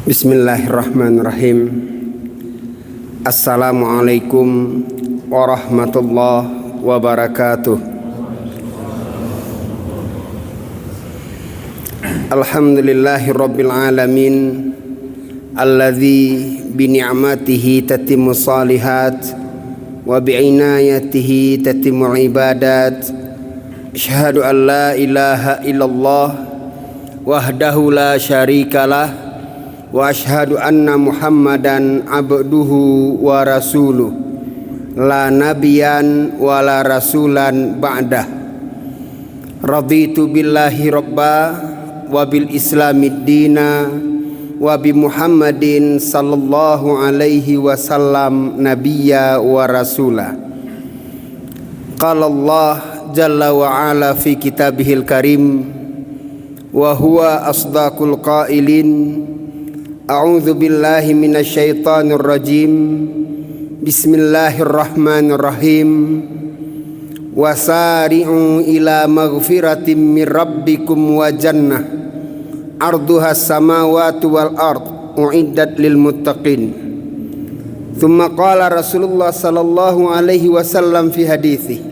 Bismillahirrahmanirrahim. Assalamualaikum warahmatullahi wabarakatuh. Alhamdulillahirabbil alamin alladzi bi ni'matihi tatimmu shalihat wa bi inayatihi tatimmu ibadat. Asyhadu an la ilaha illallah wahdahu la syarikalah wa asyhadu anna Muhammadan abduhu wa rasuluh la nabiyan wa la rasulan ba'dah. Raditu billahi rabba wa bil islamid dina wa bi Muhammadin sallallahu alaihi wasallam nabiyya wa rasula. Qala Allah jalla wa ala fi kitabihil karim wa huwa asdaqul qailin. A'udzu billahi minasyaitonir rajim. Bismillahirrahmanirrahim. Wasari'u ila maghfiratin mir rabbikum wa jannah arduha samawati wal ard uiddat lil muttaqin. Thumma qala Rasulullah sallallahu alaihi wasallam fi hadithi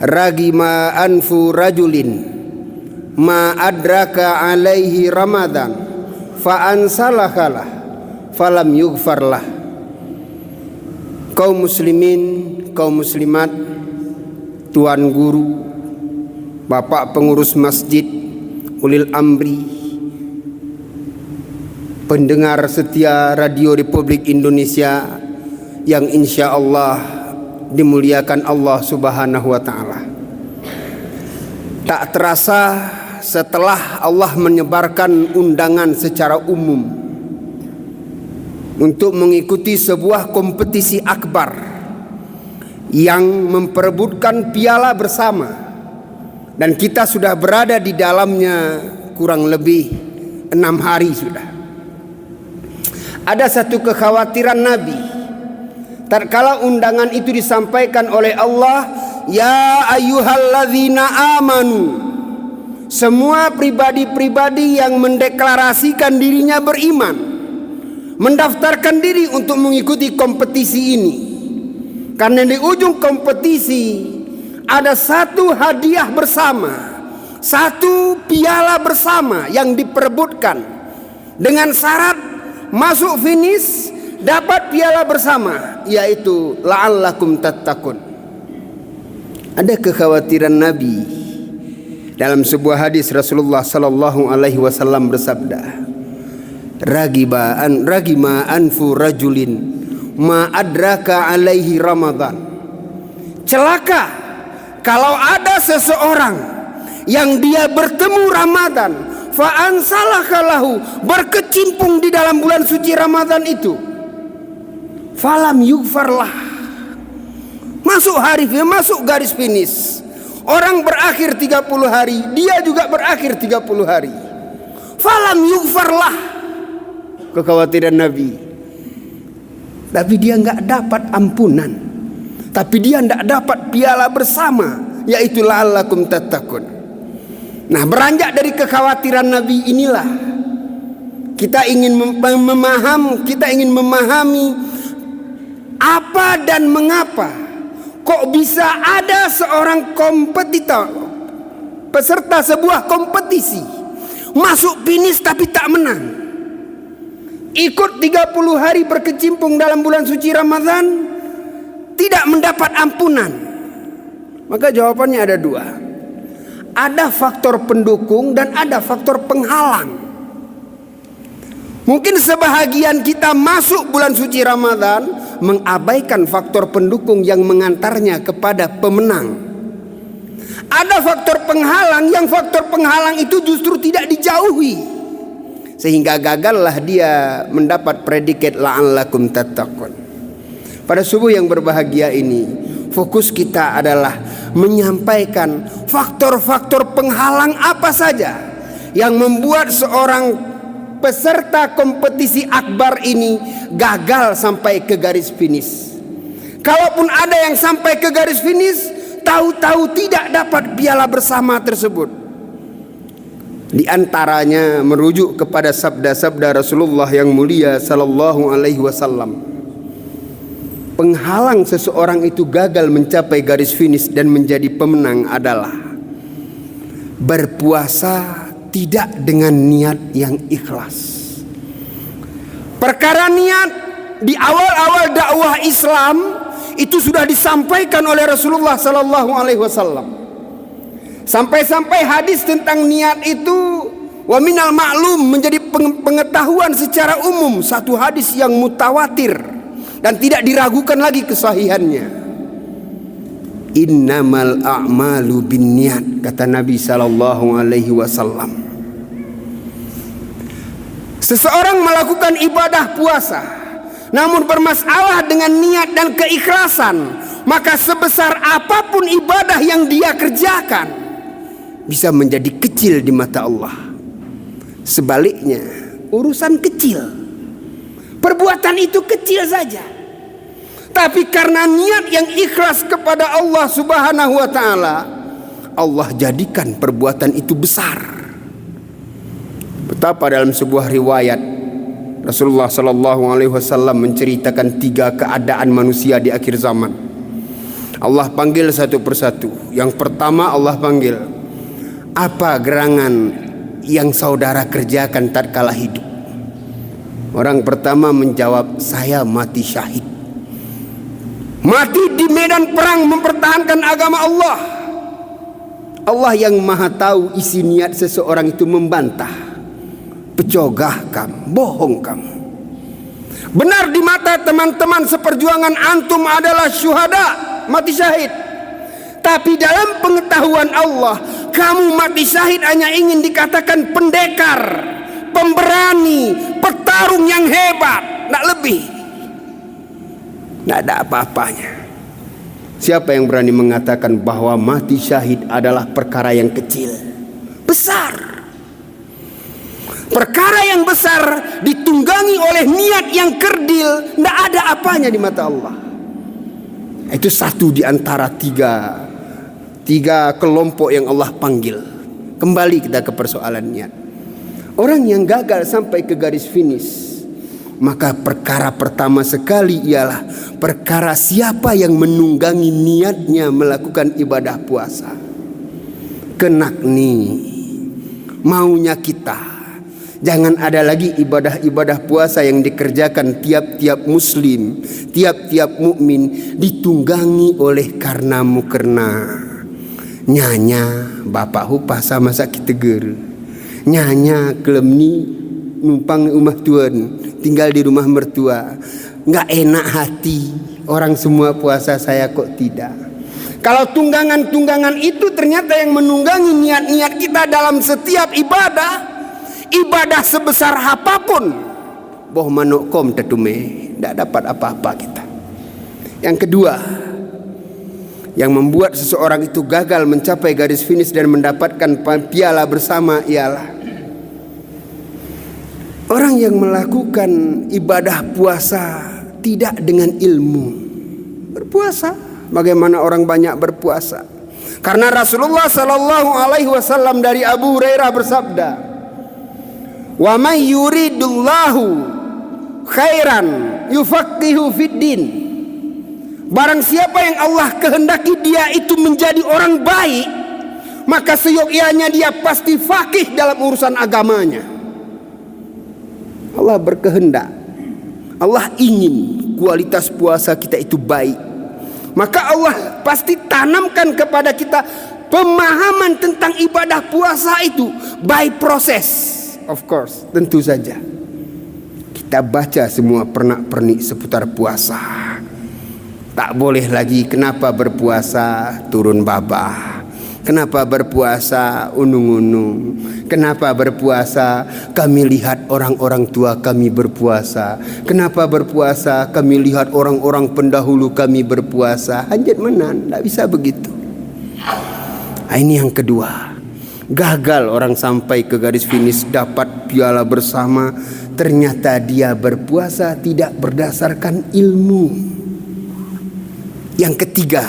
ragima anfu rajulin ma adraka alaihi ramadan fa ansalakalah falam yughfarlah. Kaum muslimin, kaum muslimat, tuan guru, bapak pengurus masjid, ulil amri, pendengar setia Radio Republik Indonesia yang insya Allah dimuliakan Allah Subhanahu wa ta'ala. Tak terasa setelah Allah menyebarkan undangan secara umum untuk mengikuti sebuah kompetisi akbar yang memperebutkan piala bersama, dan kita sudah berada di dalamnya kurang lebih 6 hari sudah. Ada satu kekhawatiran Nabi tatkala undangan itu disampaikan oleh Allah, ya ayyuhalladzina amanu, semua pribadi-pribadi yang mendeklarasikan dirinya beriman, mendaftarkan diri untuk mengikuti kompetisi ini. Karena di ujung kompetisi ada satu hadiah bersama, satu piala bersama yang diperebutkan dengan syarat masuk finish dapat piala bersama, yaitu la'allakum tattaqun. Ada kekhawatiran Nabi. Dalam sebuah hadis Rasulullah sallallahu alaihi wasallam bersabda, ragima anfu rajulin ma adraka alaihi ramadan. Celaka kalau ada seseorang yang dia bertemu Ramadan fa ansalakalahu, berkecimpung di dalam bulan suci Ramadan itu, falam yughfarlah, masuk garis finish. Orang berakhir 30 hari, dia juga berakhir 30 hari. Falam yughfarlah. Kekhawatiran Nabi. Tapi dia enggak dapat ampunan. Tapi dia enggak dapat piala bersama, yaitu la'allakum tattaqun. Nah, beranjak dari kekhawatiran Nabi inilah kita ingin memahami apa dan mengapa kok bisa ada seorang kompetitor, peserta sebuah kompetisi, masuk finish tapi tak menang. Ikut 30 hari berkecimpung dalam bulan suci Ramadan, tidak mendapat ampunan. Maka jawabannya ada dua. Ada faktor pendukung dan ada faktor penghalang. Mungkin sebahagian kita masuk bulan suci Ramadan mengabaikan faktor pendukung yang mengantarnya kepada pemenang. Ada faktor penghalang, yang faktor penghalang itu justru tidak dijauhi, sehingga gagallah dia mendapat predikat la'allakum tattaqun. Pada subuh yang berbahagia ini, fokus kita adalah menyampaikan faktor-faktor penghalang apa saja yang membuat seorang peserta kompetisi akbar ini gagal sampai ke garis finish. Kalaupun ada yang sampai ke garis finish, tahu-tahu tidak dapat piala bersama tersebut. Di antaranya merujuk kepada sabda-sabda Rasulullah yang mulia sallallahu alaihi wasallam. Penghalang seseorang itu gagal mencapai garis finish dan menjadi pemenang adalah berpuasa tidak dengan niat yang ikhlas. Perkara niat di awal-awal dakwah Islam itu sudah disampaikan oleh Rasulullah sallallahu alaihi wasallam. Sampai-sampai hadis tentang niat itu wa minal ma'lum menjadi pengetahuan secara umum, satu hadis yang mutawatir dan tidak diragukan lagi kesahihannya. Innamal a'malu binniyat, kata Nabi sallallahu alaihi wasallam. Seseorang melakukan ibadah puasa namun bermasalah dengan niat dan keikhlasan, maka sebesar apapun ibadah yang dia kerjakan bisa menjadi kecil di mata Allah. Sebaliknya, urusan kecil, perbuatan itu kecil saja, tapi karena niat yang ikhlas kepada Allah Subhanahu wa ta'ala, Allah jadikan perbuatan itu besar. Betapa dalam sebuah riwayat Rasulullah sallallahu alaihi wasallam menceritakan 3 keadaan manusia di akhir zaman. Allah panggil satu persatu. Yang pertama Allah panggil, apa gerangan yang saudara kerjakan tatkala hidup? Orang pertama menjawab, saya mati syahid. Mati di medan perang mempertahankan agama Allah. Allah yang maha tahu isi niat seseorang itu membantah, pecogah kamu, bohong kamu. Benar di mata teman-teman seperjuangan antum adalah syuhada, mati syahid. Tapi dalam pengetahuan Allah, kamu mati syahid hanya ingin dikatakan pendekar, pemberani, petarung yang hebat, tak lebih. Tidak ada apa-apanya. Siapa yang berani mengatakan bahwa mati syahid adalah perkara yang kecil? Besar. Perkara yang besar ditunggangi oleh niat yang kerdil, tidak ada apanya di mata Allah. Itu satu di antara tiga kelompok yang Allah panggil. Kembali kita ke persoalan niat. Orang yang gagal sampai ke garis finish, maka perkara pertama sekali ialah perkara siapa yang menunggangi niatnya melakukan ibadah puasa. Kenak nih, maunya kita jangan ada lagi ibadah-ibadah puasa yang dikerjakan tiap-tiap muslim, tiap-tiap mukmin ditunggangi oleh karena nyanya bapak hupah sama sakit teger, nyanya kelem ni numpang rumah tuan, tinggal di rumah mertua, nggak enak hati, orang semua puasa saya kok tidak. Kalau tunggangan-tunggangan itu ternyata yang menunggangi niat-niat kita dalam setiap ibadah sebesar apapun, boh manukom tetume, tidak dapat apa-apa kita. Yang kedua, yang membuat seseorang itu gagal mencapai garis finish dan mendapatkan piala bersama ialah orang yang melakukan ibadah puasa tidak dengan ilmu. Berpuasa, bagaimana orang banyak berpuasa? Karena Rasulullah sallallahu alaihi wasallam dari Abu Hurairah bersabda, "Wa may yuridullahu khairan yufaqihu fiddin." Barang siapa yang Allah kehendaki dia itu menjadi orang baik, maka seyogyanya dia pasti faqih dalam urusan agamanya. Allah berkehendak, Allah ingin kualitas puasa kita itu baik, maka Allah pasti tanamkan kepada kita pemahaman tentang ibadah puasa itu by proses. Of course, tentu saja kita baca semua pernak-pernik seputar puasa. Tak boleh lagi kenapa berpuasa turun babah, kenapa berpuasa unung-unung, kenapa berpuasa kami lihat orang-orang tua kami berpuasa, kenapa berpuasa kami lihat orang-orang pendahulu kami berpuasa. Hanjat menan, tak bisa begitu. Ini yang kedua, gagal orang sampai ke garis finish dapat piala bersama, ternyata dia berpuasa tidak berdasarkan ilmu. Yang ketiga,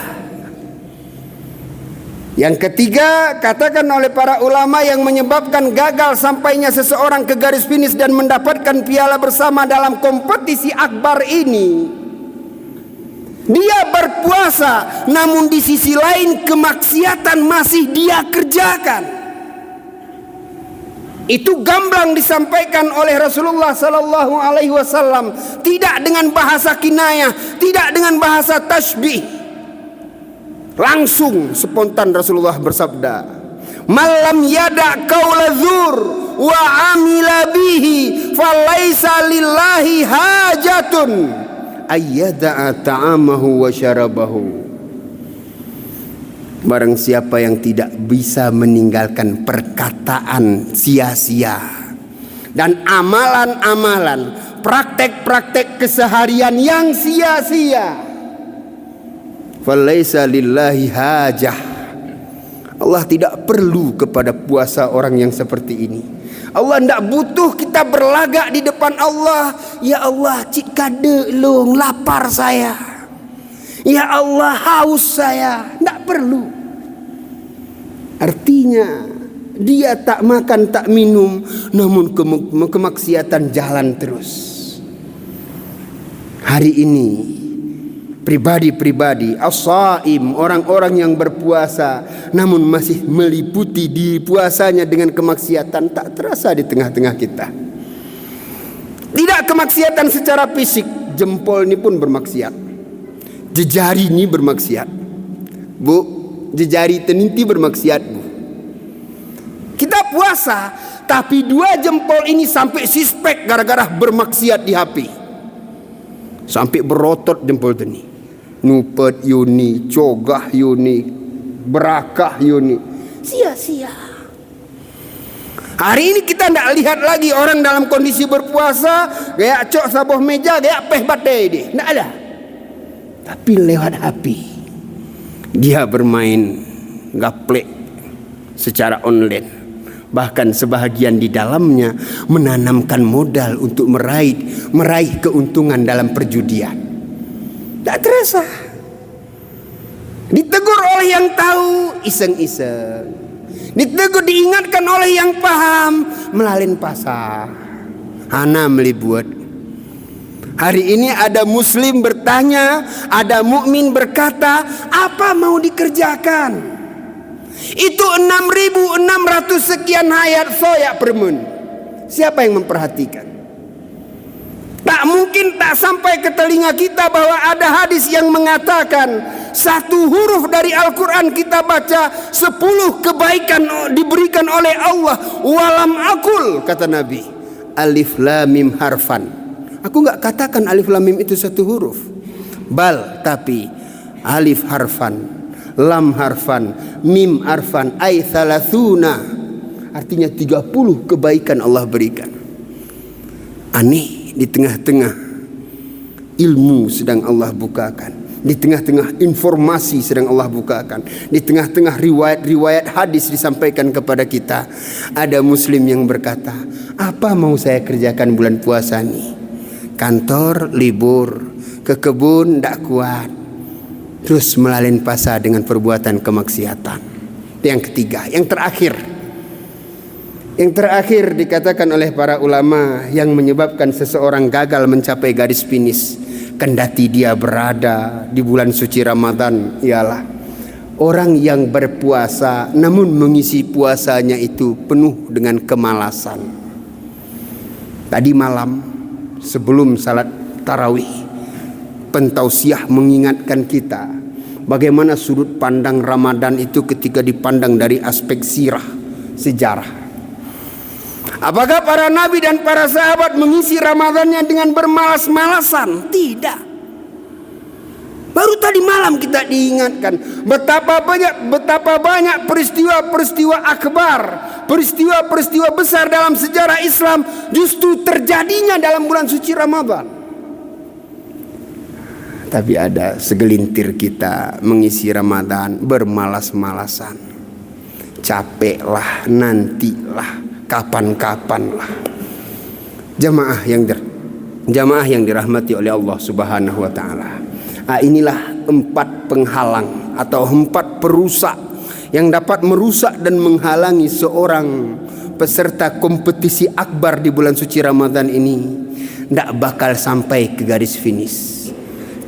Yang ketiga, katakan oleh para ulama, yang menyebabkan gagal sampainya seseorang ke garis finish dan mendapatkan piala bersama dalam kompetisi akbar ini, dia berpuasa namun di sisi lain kemaksiatan masih dia kerjakan. Itu gamblang disampaikan oleh Rasulullah sallallahu alaihi wasallam, tidak dengan bahasa kinayah, tidak dengan bahasa tasbih. Langsung spontan Rasulullah bersabda, "Malam yada qaula dzur wa amila bihi falaisa lillahi hajatun ayyada'a ta'amahu wa syarabahu." Barang siapa yang tidak bisa meninggalkan perkataan sia-sia dan amalan-amalan, praktek-praktek keseharian yang sia-sia, falaisa lillahi hajah. Allah tidak perlu kepada puasa orang yang seperti ini. Allah tidak butuh kita berlagak di depan Allah, "Ya Allah, cik kade long, lapar saya. Ya Allah, haus saya." Tidak perlu. Artinya dia tak makan tak minum, namun kemaksiatan jalan terus. Hari ini pribadi-pribadi as-shaim, orang-orang yang berpuasa namun masih meliputi di puasanya dengan kemaksiatan, tak terasa di tengah-tengah kita. Tidak kemaksiatan secara fisik, jempol ini pun bermaksiat, jejari ini bermaksiat, bu, jejari teninti bermaksiat, bu. Kita puasa tapi dua jempol ini sampai suspek gara-gara bermaksiat di HP, sampai berotot jempol teni, nupet yuni, cogah yuni, berakah yuni, sia-sia. Hari ini kita tidak lihat lagi orang dalam kondisi berpuasa gaya cok saboh meja, gaya peh batai deh, tidak ada. Tapi lewat HP dia bermain gaplek secara online. Bahkan sebahagian di dalamnya menanamkan modal untuk meraih keuntungan dalam perjudian. Tak terasa. Ditegur oleh yang tahu, iseng-iseng. Ditegur, diingatkan oleh yang paham, melalin pasar. Hana melibuat. Hari ini ada muslim bertanya, ada mukmin berkata, apa mau dikerjakan? Itu 6.600 sekian ayat soyak permun. Siapa yang memperhatikan? Tak mungkin tak sampai ke telinga kita bahwa ada hadis yang mengatakan satu huruf dari Al-Quran kita baca 10 kebaikan diberikan oleh Allah. Walam akul, kata Nabi, alif lam mim harfan. Aku enggak katakan alif lam mim itu satu huruf. Bal, tapi alif harfan, lam harfan, mim harfan, ay thalathuna. Artinya 30 kebaikan Allah berikan. Aneh, di tengah-tengah ilmu sedang Allah bukakan, di tengah-tengah informasi sedang Allah bukakan, di tengah-tengah riwayat-riwayat hadis disampaikan kepada kita, ada muslim yang berkata, apa mau saya kerjakan bulan puasa ini? Kantor libur, ke kebun tidak kuat, terus melalin pasar dengan perbuatan kemaksiatan. Yang ketiga, yang terakhir dikatakan oleh para ulama yang menyebabkan seseorang gagal mencapai garis finish kendati dia berada di bulan suci Ramadan, ialah orang yang berpuasa namun mengisi puasanya itu penuh dengan kemalasan. Tadi malam sebelum salat tarawih, pentausiah mengingatkan kita bagaimana sudut pandang Ramadan itu ketika dipandang dari aspek sirah, sejarah. Apakah para nabi dan para sahabat mengisi Ramadannya dengan bermalas-malasan? Tidak. Baru tadi malam kita diingatkan betapa banyak peristiwa-peristiwa akbar, peristiwa-peristiwa besar dalam sejarah Islam justru terjadinya dalam bulan suci Ramadan. Tapi ada segelintir kita mengisi Ramadan bermalas-malasan. Capeklah, nantilah, kapan-kapanlah. Jamaah yang dirahmati oleh Allah Subhanahu wa taala. Inilah 4 penghalang atau 4 perusak yang dapat merusak dan menghalangi seorang peserta kompetisi akbar di bulan suci Ramadan ini tidak bakal sampai ke garis finish.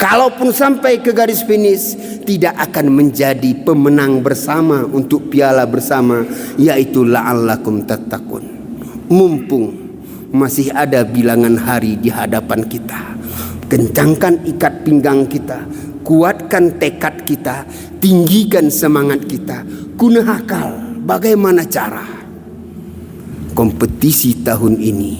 Kalaupun sampai ke garis finish, tidak akan menjadi pemenang bersama untuk piala bersama, yaitu la'allakum tattaqun. Mumpung masih ada bilangan hari di hadapan kita, kencangkan ikat pinggang kita, kuatkan tekad kita, tinggikan semangat kita, guna akal bagaimana cara. Kompetisi tahun ini,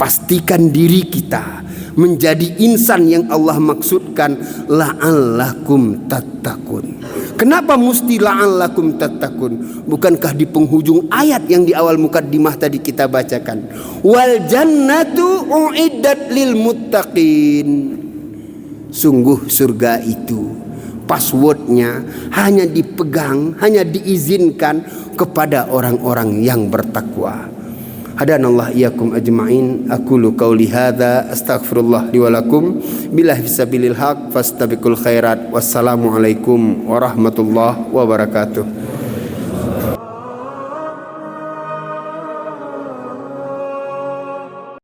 pastikan diri kita menjadi insan yang Allah maksudkan, la'allakum tattaqun. Kenapa mesti la'allakum tattaqun? Bukankah di penghujung ayat yang di awal mukaddimah tadi kita bacakan, wal jannatu uiddat lil muttaqin. Sungguh surga itu passwordnya hanya dipegang, hanya diizinkan kepada orang-orang yang bertakwa. Hadanallah iyyakum ajma'in. Aqulu qauli hadza astaghfirullah li wa lakum billahi fisabilil haq fastabiqul khairat. Wassalamualaikum warahmatullahi wabarakatuh.